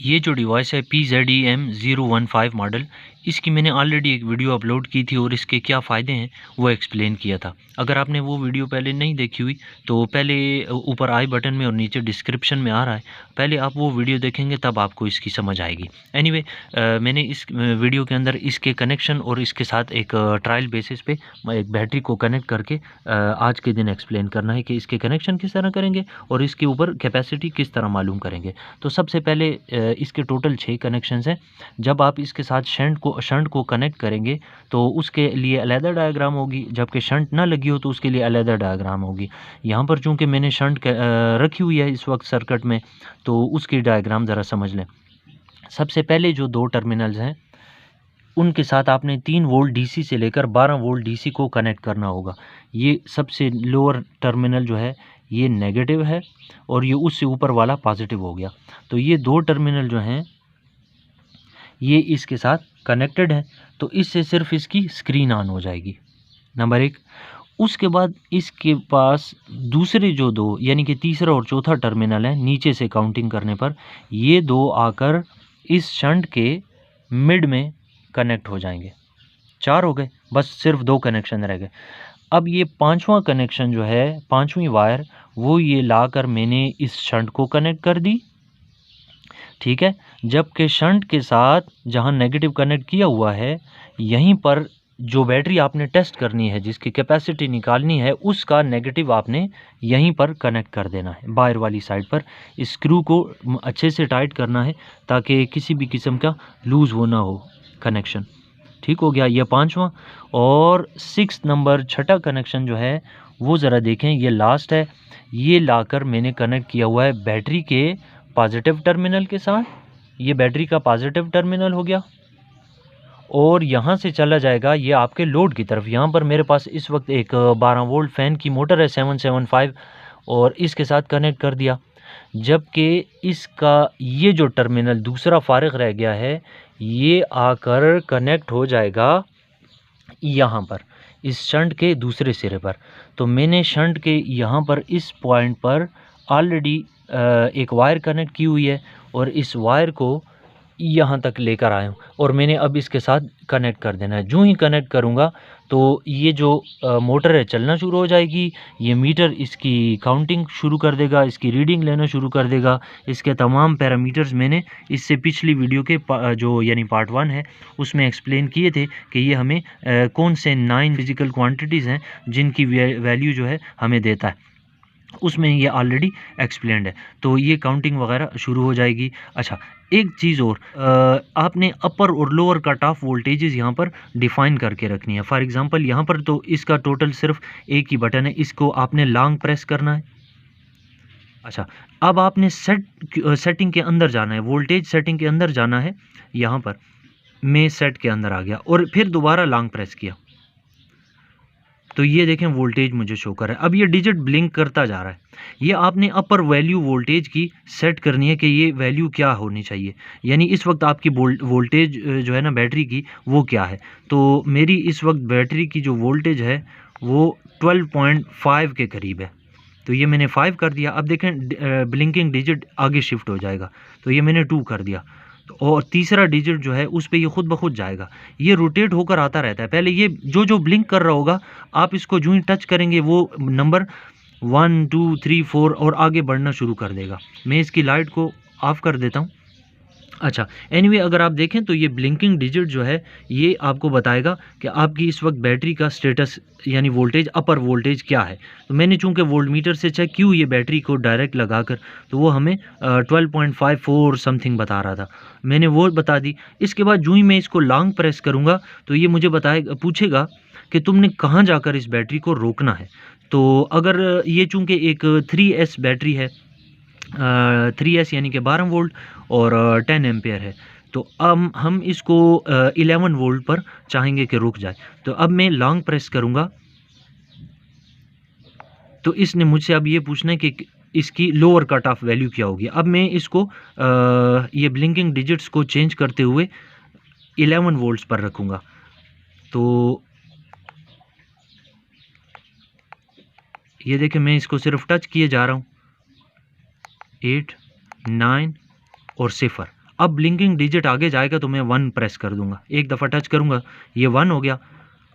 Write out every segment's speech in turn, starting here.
ये जो डिवाइस है PZEM015 मॉडल, इसकी मैंने ऑलरेडी एक वीडियो अपलोड की थी और इसके क्या फ़ायदे हैं वो एक्सप्लेन किया था। अगर आपने वो वीडियो पहले नहीं देखी हुई तो पहले ऊपर आई बटन में और नीचे डिस्क्रिप्शन में आ रहा है, पहले आप वो वीडियो देखेंगे तब आपको इसकी समझ आएगी। एनीवे मैंने इस वीडियो के अंदर इसके कनेक्शन और इसके साथ एक ट्रायल बेसिस पे एक बैटरी को कनेक्ट करके आज के दिन एक्सप्लेन करना है कि इसके कनेक्शन किस तरह करेंगे और इसके ऊपर कैपेसिटी किस तरह मालूम करेंगे। तो सबसे पहले इसके टोटल 6 कनेक्शंस हैं। जब आप इसके साथ शंट को कनेक्ट करेंगे तो उसके लिए अलग डायग्राम होगी, जबकि शंट ना लगी हो तो उसके लिए अलग डायग्राम होगी। यहाँ पर चूँकि मैंने शंट रखी हुई है इस वक्त सर्किट में, तो उसकी डायग्राम ज़रा समझ लें। सबसे पहले जो 2 टर्मिनल्स हैं उनके साथ आपने 3 वोल्ट डीसी से लेकर 12 वोल्ट डीसी को कनेक्ट करना होगा। ये सबसे लोअर टर्मिनल जो है ये नेगेटिव है और ये उससे ऊपर वाला पॉजिटिव हो गया। तो ये 2 टर्मिनल जो हैं ये इसके साथ कनेक्टेड है, तो इससे सिर्फ इसकी स्क्रीन ऑन हो जाएगी, नंबर 1। उसके बाद इसके पास दूसरे जो 2 यानी कि तीसरा और चौथा टर्मिनल है, नीचे से काउंटिंग करने पर ये 2 आकर इस शंट के मिड में कनेक्ट हो जाएंगे। 4 हो गए, बस सिर्फ 2 कनेक्शन रह गए। अब ये 5वां कनेक्शन जो है, 5वीं वायर, वो ये लाकर मैंने इस शंट को कनेक्ट कर दी, ठीक है। जबकि शंट के साथ जहां नेगेटिव कनेक्ट किया हुआ है, यहीं पर जो बैटरी आपने टेस्ट करनी है, जिसकी कैपेसिटी निकालनी है, उसका नेगेटिव आपने यहीं पर कनेक्ट कर देना है, बाहर वाली साइड पर। स्क्रू को अच्छे से टाइट करना है ताकि किसी भी किस्म का लूज़ वो ना हो कनेक्शन। ठीक हो गया ये 5वां। और 6 नंबर 6ठा कनेक्शन जो है वो ज़रा देखें, ये लास्ट है। ये लाकर मैंने कनेक्ट किया हुआ है बैटरी के पॉजिटिव टर्मिनल के साथ। ये बैटरी का पॉजिटिव टर्मिनल हो गया और यहाँ से चला जाएगा ये आपके लोड की तरफ। यहाँ पर मेरे पास इस वक्त एक 12 वोल्ट फ़ैन की मोटर है 775 और इसके साथ कनेक्ट कर दिया। जबकि इसका ये जो टर्मिनल दूसरा फारिग रह गया है, ये आकर कनेक्ट हो जाएगा यहाँ पर, इस शंट के दूसरे सिरे पर। तो मैंने शंट के यहाँ पर इस पॉइंट पर ऑलरेडी एक वायर कनेक्ट की हुई है और इस वायर को यहाँ तक लेकर आया हूँ और मैंने अब इसके साथ कनेक्ट कर देना है। जो ही कनेक्ट करूँगा तो ये जो मोटर है चलना शुरू हो जाएगी। ये मीटर इसकी काउंटिंग शुरू कर देगा, इसकी रीडिंग लेना शुरू कर देगा। इसके तमाम पैरामीटर्स मैंने इससे पिछली वीडियो के जो यानी पार्ट 1 है उसमें एक्सप्लेन किए थे कि ये हमें कौन से 9 फिजिकल क्वांटिटीज़ हैं जिनकी वैल्यू जो है हमें देता है, उसमें ये ऑलरेडी एक्सप्लेन्ड है। तो ये काउंटिंग वगैरह शुरू हो जाएगी। अच्छा, एक चीज़ और, आपने अपर और लोअर कट ऑफ वोल्टेजेस यहाँ पर डिफ़ाइन करके रखनी है। फॉर एग्जांपल यहाँ पर तो इसका टोटल सिर्फ एक ही बटन है, इसको आपने लॉन्ग प्रेस करना है। अच्छा, अब आपने सेटिंग के अंदर जाना है, वोल्टेज सेटिंग के अंदर जाना है। यहाँ पर मैं सेट के अंदर आ गया और फिर दोबारा लॉन्ग प्रेस किया तो ये देखें वोल्टेज मुझे शो कर रहा है। अब ये डिजिट ब्लिंक करता जा रहा है। ये आपने अपर वैल्यू वोल्टेज की सेट करनी है कि ये वैल्यू क्या होनी चाहिए, यानी इस वक्त आपकी वोल्टेज जो है ना बैटरी की वो क्या है। तो मेरी इस वक्त बैटरी की जो वोल्टेज है वो 12.5 के करीब है। तो ये मैंने 5 कर दिया। अब देखें ब्लिंकिंग डिजिट आगे शिफ्ट हो जाएगा, तो ये मैंने 2 कर दिया। और तीसरा डिजिट जो है उस पे ये खुद ब खुद जाएगा, ये रोटेट होकर आता रहता है। पहले ये जो ब्लिंक कर रहा होगा, आप इसको जो ही टच करेंगे वो नंबर 1 2 3 4 और आगे बढ़ना शुरू कर देगा। मैं इसकी लाइट को ऑफ कर देता हूँ। अच्छा, एनीवे अगर आप देखें तो ये ब्लिंकिंग डिजिट जो है ये आपको बताएगा कि आपकी इस वक्त बैटरी का स्टेटस यानी वोल्टेज, अपर वोल्टेज क्या है। तो मैंने चूंकि वोल्टमीटर से चेक की हुई है बैटरी को डायरेक्ट लगाकर, तो वो हमें 12.54 समथिंग बता रहा था, मैंने वो बता दी। इसके बाद जो ही मैं इसको लॉन्ग प्रेस करूँगा तो ये मुझे पूछेगा कि तुमने कहाँ जाकर इस बैटरी को रोकना है। तो अगर ये चूँकि एक 3S बैटरी है, 3S यानी कि 12 वोल्ट और 10 एम्पेयर है, तो अब हम इसको 11 वोल्ट पर चाहेंगे कि रुक जाए। तो अब मैं लॉन्ग प्रेस करूँगा तो इसने मुझसे अब ये पूछना है कि इसकी लोअर कट ऑफ वैल्यू क्या होगी। अब मैं इसको ये ब्लिंकिंग डिजिट्स को चेंज करते हुए 11 वोल्ट्स पर रखूँगा। तो ये देखें मैं इसको सिर्फ टच किए जा रहा हूँ, 8 9 और 0। अब ब्लिंकिंग डिजिट आगे जाएगा तो मैं 1 प्रेस कर दूंगा, एक दफ़ा टच करूंगा, ये 1 हो गया।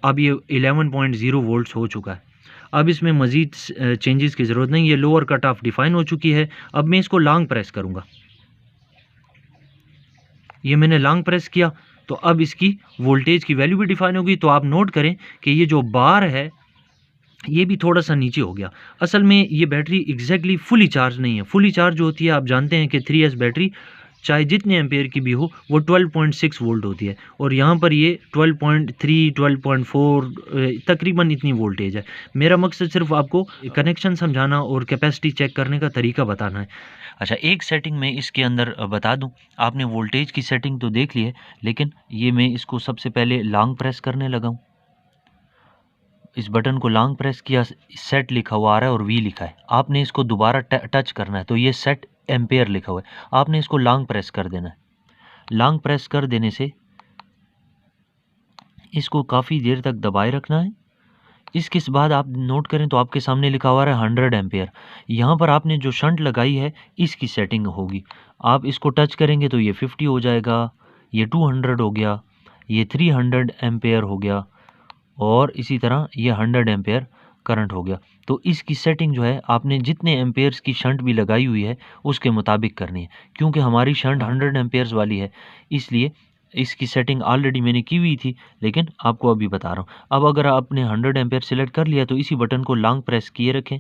अब ये 11.0 वोल्ट्स हो चुका है। अब इसमें मज़ीद चेंजेस की ज़रूरत नहीं, ये लोअर कट ऑफ डिफाइन हो चुकी है। अब मैं इसको लॉन्ग प्रेस करूंगा, ये मैंने लॉन्ग प्रेस किया तो अब इसकी वोल्टेज की वैल्यू भी डिफाइन होगी। तो आप नोट करें कि ये जो बार है ये भी थोड़ा सा नीचे हो गया। असल में ये बैटरी एग्जैक्टली फुली चार्ज नहीं है। फुली चार्ज जो होती है, आप जानते हैं कि 3S बैटरी चाहे जितने एम्पेयर की भी हो वो 12.6 वोल्ट होती है, और यहाँ पर ये 12.3 12.4 तकरीबन इतनी वोल्टेज है। मेरा मकसद सिर्फ आपको कनेक्शन समझाना और कैपेसिटी चेक करने का तरीका बताना है। अच्छा, एक सेटिंग में इसके अंदर बता दूं, आपने वोल्टेज की सेटिंग तो देख ली है, लेकिन ये मैं इसको सबसे पहले लॉन्ग प्रेस करने लगा हूँ। इस बटन को लॉन्ग प्रेस किया, सेट लिखा हुआ आ रहा है और वी लिखा है। आपने इसको दोबारा टच करना है तो ये सेट एम्पेयर लिखा हुआ है, आपने इसको लॉन्ग प्रेस कर देना है। लॉन्ग प्रेस कर देने से इसको काफ़ी देर तक दबाए रखना है। इसके बाद आप नोट करें तो आपके सामने लिखा हुआ है 100 एम्पेयर। यहाँ पर आपने जो शंट लगाई है इसकी सेटिंग होगी। आप इसको टच करेंगे तो ये 50 हो जाएगा, ये 200 हो गया, ये 300 एम्पेयर हो गया, और इसी तरह ये 100 एम्पेयर करंट हो गया। तो इसकी सेटिंग जो है आपने जितने एम्पेयर्स की शंट भी लगाई हुई है उसके मुताबिक करनी है। क्योंकि हमारी शंट 100 एम्पेयर्स वाली है, इसलिए इसकी सेटिंग ऑलरेडी मैंने की हुई थी, लेकिन आपको अभी बता रहा हूँ। अब अगर आपने 100 एम्पेयर सेलेक्ट कर लिया तो इसी बटन को लॉन्ग प्रेस किए रखें,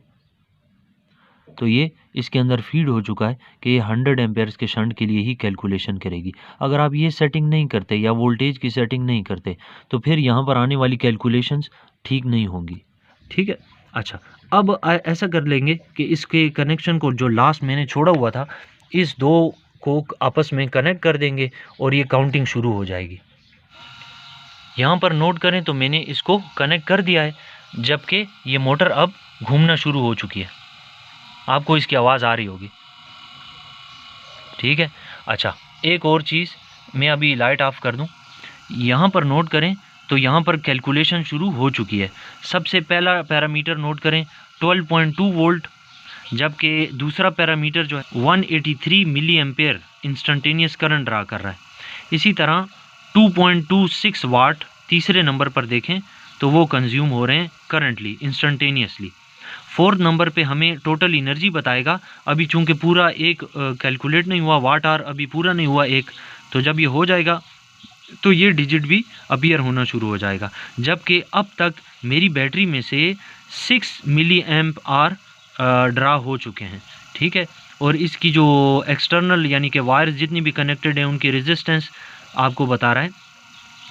तो ये इसके अंदर फीड हो चुका है कि ये 100 एम्पेयर्स के शंट के लिए ही कैलकुलेशन करेगी। अगर आप ये सेटिंग नहीं करते या वोल्टेज की सेटिंग नहीं करते तो फिर यहाँ पर आने वाली कैलकुलेशंस ठीक नहीं होंगी। ठीक है। अच्छा, अब ऐसा कर लेंगे कि इसके कनेक्शन को जो लास्ट मैंने छोड़ा हुआ था, इस दो को आपस में कनेक्ट कर देंगे और ये काउंटिंग शुरू हो जाएगी। यहाँ पर नोट करें तो मैंने इसको कनेक्ट कर दिया है, जबकि ये मोटर अब घूमना शुरू हो चुकी है। आपको इसकी आवाज़ आ रही होगी। ठीक है। अच्छा, एक और चीज़, मैं अभी लाइट ऑफ कर दूं। यहाँ पर नोट करें तो यहाँ पर कैलकुलेशन शुरू हो चुकी है। सबसे पहला पैरामीटर नोट करें 12.2 वोल्ट, जबकि दूसरा पैरामीटर जो है 183 milliampere instantaneous current draw कर रहा है। इसी तरह 2.26 वाट तीसरे नंबर पर देखें तो वो कंज्यूम हो रहे हैं करंटली इंस्टेंटेनियसली। फोर्थ नंबर पे हमें टोटल एनर्जी बताएगा। अभी चूंकि पूरा एक कैलकुलेट नहीं हुआ, वाट आवर अभी पूरा नहीं हुआ एक, तो जब ये हो जाएगा तो ये डिजिट भी अपीयर होना शुरू हो जाएगा। जबकि अब तक मेरी बैटरी में से 6 मिली एम्प आर ड्रा हो चुके हैं। ठीक है। और इसकी जो एक्सटर्नल यानी कि वायर्स जितनी भी कनेक्टेड हैं उनकी रेजिस्टेंस आपको बता रहा है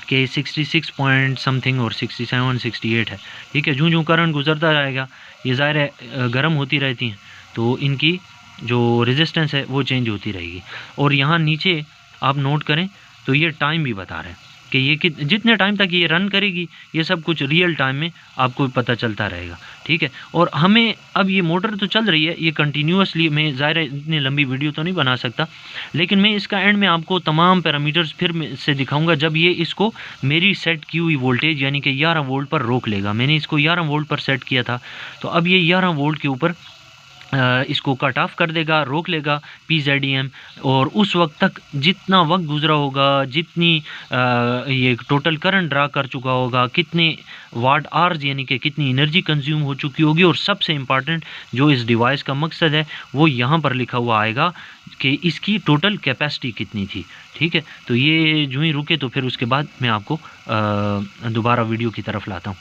कि 66 पॉइंट समथिंग और 67 68 है। ठीक है। जूँ करंट गुजरता जाएगा ये ज़ाहिर है गर्म होती रहती हैं, तो इनकी जो रेजिस्टेंस है वो चेंज होती रहेगी। और यहाँ नीचे आप नोट करें तो ये टाइम भी बता रहे हैं कि ये जितने टाइम तक ये रन करेगी, ये सब कुछ रियल टाइम में आपको पता चलता रहेगा। ठीक है। और हमें अब ये मोटर तो चल रही है, ये कंटिन्यूसली, मैं ज़ाहिर है इतनी लंबी वीडियो तो नहीं बना सकता, लेकिन मैं इसका एंड में आपको तमाम पैरामीटर्स फिर से दिखाऊंगा जब ये इसको मेरी सेट की हुई वोल्टेज यानी कि 11 वोल्ट पर रोक लेगा। मैंने इसको 11 वोल्ट पर सेट किया था, तो अब ये 11 वोल्ट के ऊपर इसको कट ऑफ कर देगा, रोक लेगा PZEM। और उस वक्त तक जितना वक्त गुजरा होगा, जितनी ये टोटल करंट ड्रा कर चुका होगा, कितने वाट आवर्स यानी कि कितनी एनर्जी कंज्यूम हो चुकी होगी, और सबसे इम्पॉर्टेंट जो इस डिवाइस का मकसद है वो यहाँ पर लिखा हुआ आएगा कि इसकी टोटल कैपेसिटी कितनी थी। ठीक है। तो ये जो ही रुके तो फिर उसके बाद मैं आपको दोबारा वीडियो की तरफ लाता हूँ,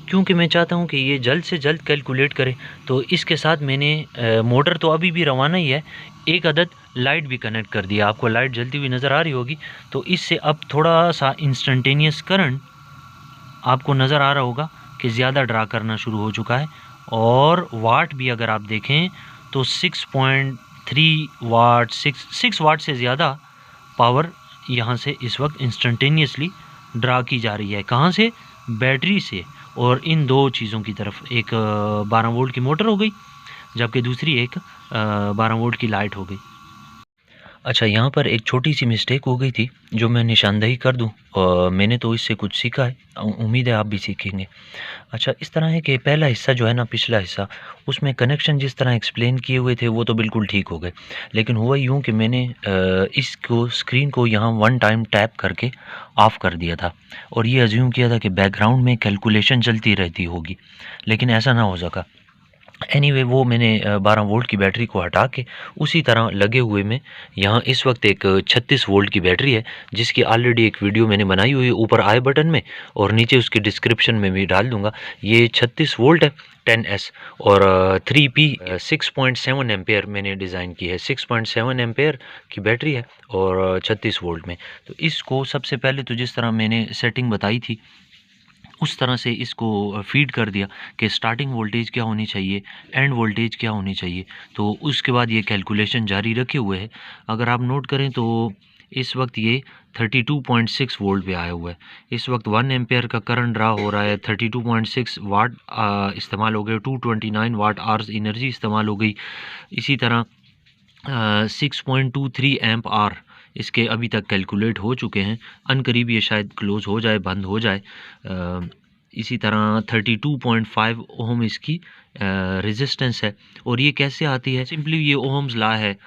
क्योंकि मैं चाहता हूं कि ये जल्द से जल्द कैलकुलेट करे। तो इसके साथ मैंने मोटर तो अभी भी रवाना ही है, एक अदद लाइट भी कनेक्ट कर दिया। आपको लाइट जलती हुई नज़र आ रही होगी, तो इससे अब थोड़ा सा इंस्टेंटेनियस करंट आपको नज़र आ रहा होगा कि ज़्यादा ड्रा करना शुरू हो चुका है। और वाट भी अगर आप देखें तो 6.3 वाट, 6 वाट से ज़्यादा पावर यहाँ से इस वक्त इंस्टेंटेनियसली ड्रा की जा रही है। कहाँ से? बैटरी से। और इन दो चीज़ों की तरफ, एक 12 वोल्ट की मोटर हो गई, जबकि दूसरी एक 12 वोल्ट की लाइट हो गई। अच्छा, यहाँ पर एक छोटी-सी मिस्टेक हो गई थी, जो मैं निशानदेही कर दूँ। मैंने तो इससे कुछ सीखा है, उम्मीद है आप भी सीखेंगे। अच्छा, इस तरह है कि पहला हिस्सा जो है ना, पिछला हिस्सा, उसमें कनेक्शन जिस तरह एक्सप्लेन किए हुए थे, वो तो बिल्कुल ठीक हो गए। लेकिन हुआ यूँ कि मैंने इसको स्क्रीन को यहाँ वन टाइम टैप करके ऑफ़ कर दिया था और ये अज़्यूम किया था कि बैकग्राउंड में कैलकुलेशन चलती रहती होगी, लेकिन ऐसा ना हो सका। एनीवे वो मैंने 12 वोल्ट की बैटरी को हटा के उसी तरह लगे हुए में यहाँ इस वक्त एक 36 वोल्ट की बैटरी है, जिसकी ऑलरेडी एक वीडियो मैंने बनाई हुई है ऊपर आई बटन में और नीचे उसकी डिस्क्रिप्शन में भी डाल दूंगा। ये 36 वोल्ट है 10S और 3P 6.7 एम्पेयर मैंने डिज़ाइन की है। 6.7 एम्पेयर की बैटरी है और 36 वोल्ट में। तो इसको सबसे पहले तो जिस तरह मैंने सेटिंग बताई थी उस तरह से इसको फ़ीड कर दिया कि स्टार्टिंग वोल्टेज क्या होनी चाहिए, एंड वोल्टेज क्या होनी चाहिए। तो उसके बाद ये कैलकुलेशन जारी रखे हुए है। अगर आप नोट करें तो इस वक्त ये 32.6 वोल्ट पे आया हुआ है। इस वक्त 1 एम्पेयर का करंट ड्रा हो रहा है, 32.6 वाट इस्तेमाल हो गए, 229 वाट आवर्स एनर्जी इस्तेमाल हो गई। इसी तरह 6.23 एम्प आर इसके अभी तक कैलकुलेट हो चुके हैं। अनकरीब ये शायद क्लोज़ हो जाए, बंद हो जाए। इसी तरह 32.5 ओम इसकी रेजिस्टेंस है और ये कैसे आती है? सिंपली ये ओम्स लॉ है।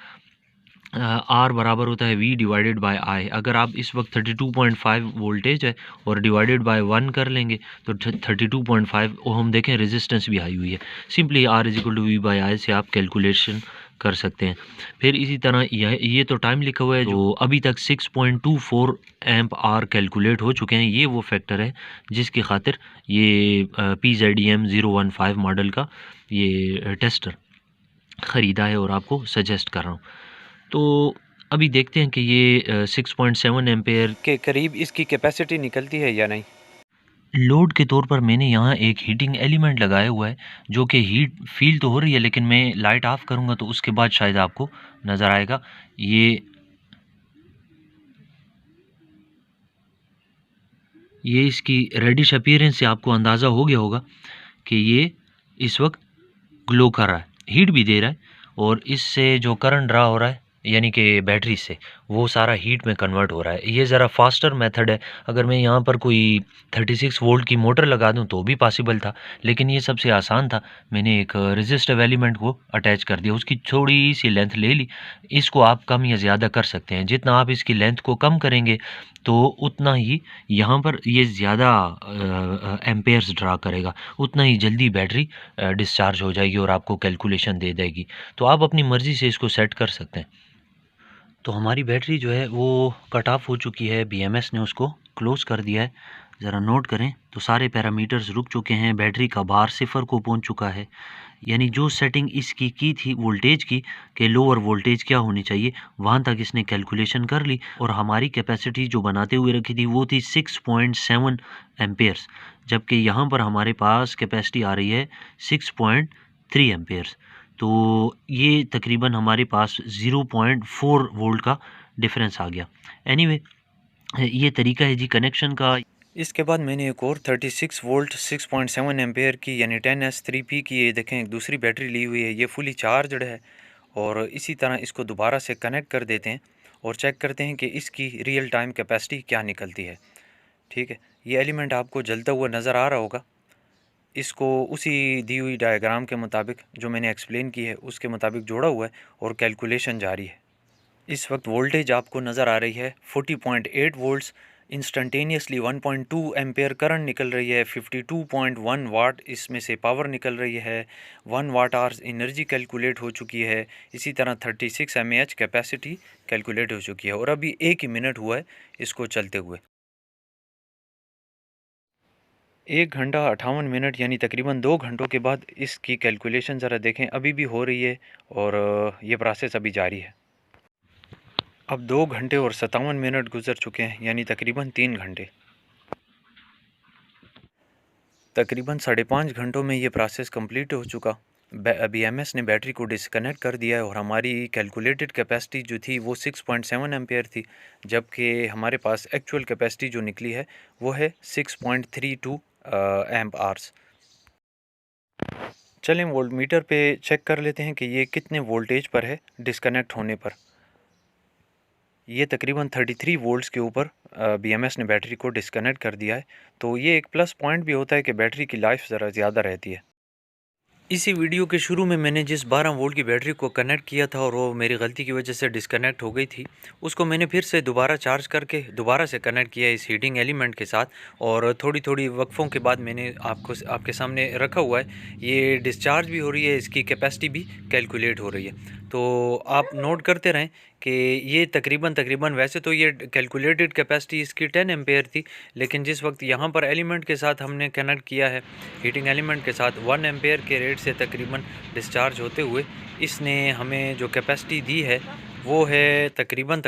आर बराबर होता है वी डिवाइडेड बाय आई। अगर आप इस वक्त 32.5 वोल्टेज है और डिवाइडेड बाय 1 कर लेंगे तो 32.5 ओम देखें, रेजिस्टेंस भी आई हुई है। Simply R is equal to V by I से आप कैलकुलेशन कर सकते हैं। फिर इसी तरह ये तो टाइम लिखा हुआ है, जो अभी तक 6.24 एम्प आर कैलकुलेट हो चुके हैं। ये वो फैक्टर है जिसकी खातिर ये PZDM 015 मॉडल का ये टेस्टर ख़रीदा है और आपको सजेस्ट कर रहा हूँ। तो अभी देखते हैं कि ये 6.7 एम्पेयर के करीब इसकी कैपेसिटी निकलती है या नहीं। लोड के तौर पर मैंने यहाँ एक हीटिंग एलिमेंट लगाया हुआ है, जो कि हीट फील तो हो रही है, लेकिन मैं लाइट ऑफ करूँगा तो उसके बाद शायद आपको नज़र आएगा। ये इसकी रेडिश अपीयरेंस से आपको अंदाज़ा हो गया होगा कि ये इस वक्त ग्लो कर रहा है, हीट भी दे रहा है और इससे जो करंट ड्रा हो रहा है यानी कि बैटरी से, वो सारा हीट में कन्वर्ट हो रहा है। ये ज़रा फास्टर मेथड है। अगर मैं यहाँ पर कोई 36 वोल्ट की मोटर लगा दूँ तो भी पॉसिबल था, लेकिन ये सबसे आसान था। मैंने एक रेजिस्टिव एलिमेंट को अटैच कर दिया, उसकी थोड़ी सी लेंथ ले ली। इसको आप कम या ज़्यादा कर सकते हैं। जितना आप इसकी लेंथ को कम करेंगे तो उतना ही यहाँ पर ये ज़्यादा एम्पेयर्स ड्रा करेगा, उतना ही जल्दी बैटरी डिस्चार्ज हो जाएगी और आपको कैलकुलेशन दे देगी। तो आप अपनी मर्ज़ी से इसको सेट कर सकते हैं। तो हमारी बैटरी जो है वो कट ऑफ हो चुकी है, BMS ने उसको क्लोज़ कर दिया है। ज़रा नोट करें तो सारे पैरामीटर्स रुक चुके हैं, बैटरी का बार सिफर को पहुंच चुका है। यानी जो सेटिंग इसकी की थी वोल्टेज की कि लोअर वोल्टेज क्या होनी चाहिए, वहाँ तक इसने कैलकुलेशन कर ली और हमारी कैपेसिटी जो बनाते हुए रखी थी वो थी 6.7 एम्पेयर्स, जबकि यहाँ पर हमारे पास कैपेसिटी आ रही है 6.3 एम्पेयर्स। तो ये तकरीबन हमारे पास 0.4 वोल्ट का डिफरेंस आ गया। एनीवे ये तरीका है जी कनेक्शन का। इसके बाद मैंने एक और 36 वोल्ट 6.7 एम्पेयर की यानी 10S 3P की ये देखें एक दूसरी बैटरी ली हुई है। ये फुली चार्जड है और इसी तरह इसको दोबारा से कनेक्ट कर देते हैं और चेक करते हैं कि इसकी रियल टाइम कैपेसिटी क्या निकलती है। ठीक है, ये एलिमेंट आपको जलता हुआ नज़र आ रहा होगा। इसको उसी दी हुई डायग्राम के मुताबिक जो मैंने एक्सप्लेन की है उसके मुताबिक जोड़ा हुआ है और कैलकुलेशन जारी है। इस वक्त वोल्टेज आपको नज़र आ रही है 40.8 वोल्ट्स। इंस्टंटेनियसली 1.2 एम्पेयर करंट निकल रही है। 52.1 वाट इसमें से पावर निकल रही है। 1 वाट आवर्स एनर्जी कैलकुलेट हो चुकी है। इसी तरह 36 mAh कैपेसिटी कैलकुलेट हो चुकी है और अभी 1 ही मिनट हुआ है इसको चलते हुए। 1 घंटा 58 मिनट यानी तकरीबन 2 घंटों के बाद इसकी कैलकुलेशन ज़रा देखें, अभी भी हो रही है और ये प्रोसेस अभी जारी है। अब 2 घंटे और 57 मिनट गुजर चुके हैं यानी तकरीबन 3 घंटे। तकरीबन 5.5 घंटों में ये प्रोसेस कंप्लीट हो चुका। BMS ने बैटरी को डिस्कनेक्ट कर दिया है और हमारी कैलकुलेटेड कैपेसिटी जो थी वो 6.7 एम्पेयर थी, जबकि हमारे पास एक्चुअल कैपेसिटी जो निकली है वो है 6.32 एम्प आवर्स। चलें वोल्टमीटर पे चेक कर लेते हैं कि ये कितने वोल्टेज पर है डिस्कनेक्ट होने पर। ये तकरीबन 33 वोल्ट्स के ऊपर BMS ने बैटरी को डिस्कनेक्ट कर दिया है। तो ये एक प्लस पॉइंट भी होता है कि बैटरी की लाइफ ज़रा ज़्यादा रहती है। इसी वीडियो के शुरू में मैंने जिस 12 वोल्ट की बैटरी को कनेक्ट किया था और वो मेरी गलती की वजह से डिस्कनेक्ट हो गई थी, उसको मैंने फिर से दोबारा चार्ज करके दोबारा से कनेक्ट किया इस हीटिंग एलिमेंट के साथ। और थोड़ी थोड़ी वक्फ़ों के बाद मैंने आपके सामने रखा हुआ है। ये डिस्चार्ज भी हो रही है, इसकी कैपेसिटी भी कैलकुलेट हो रही है। तो आप नोट करते रहें कि ये तकरीबन वैसे तो ये कैलकुलेटेड कैपेसिटी इसकी 10 एम्पेयर थी, लेकिन जिस वक्त यहाँ पर एलिमेंट के साथ हमने कनेक्ट किया है हीटिंग एलिमेंट के साथ, 1 एम्पेयर के रेट से तकरीबन डिस्चार्ज होते हुए इसने हमें जो कैपेसिटी दी है वो है तकरीबन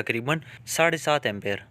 7.5 एम्पेयर।